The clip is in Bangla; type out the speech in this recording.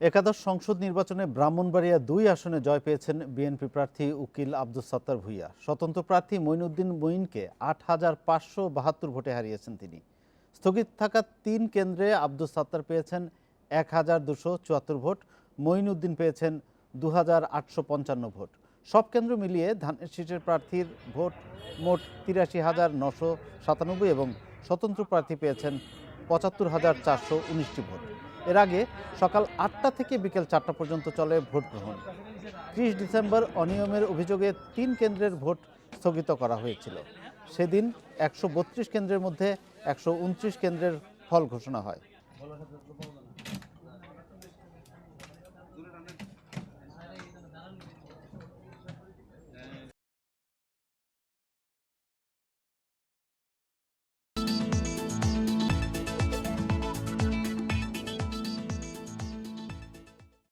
একাদশ সংসদ নির্বাচনে ব্রাহ্মণবাড়িয়া ২ আসনে জয় পেয়েছেন বিএনপি প্রার্থী উকিল আব্দুস সাত্তার ভূঁইয়া। স্বতন্ত্র প্রার্থী মঈনুদ্দিন মঈনকে ৮,৫৭২ ভোটে হারিয়েছেন তিনি। স্থগিত থাকা ৩ কেন্দ্রে আব্দুস সাত্তার পেয়েছেন ১,২৭৪ ভোট, মঈনুদ্দিন পেয়েছেন ২,৮৫৫ ভোট। সব কেন্দ্র মিলিয়ে ধানের শীষের প্রার্থীর ভোট মোট ৮৩,৯৯৭ এবং স্বতন্ত্র প্রার্থী পেয়েছেন ৭৫,৪১৯টি ভোট। এর আগে সকাল ৮টা থেকে বিকেল ৪টা পর্যন্ত চলে ভোট গ্রহণ। ৩০ ডিসেম্বর অনিয়মের অভিযোগে ৩ কেন্দ্রের ভোট স্থগিত করা হয়েছিল। সেদিন ১৩২ কেন্দ্রের মধ্যে ১২৯ কেন্দ্রের ফল ঘোষণা হয়।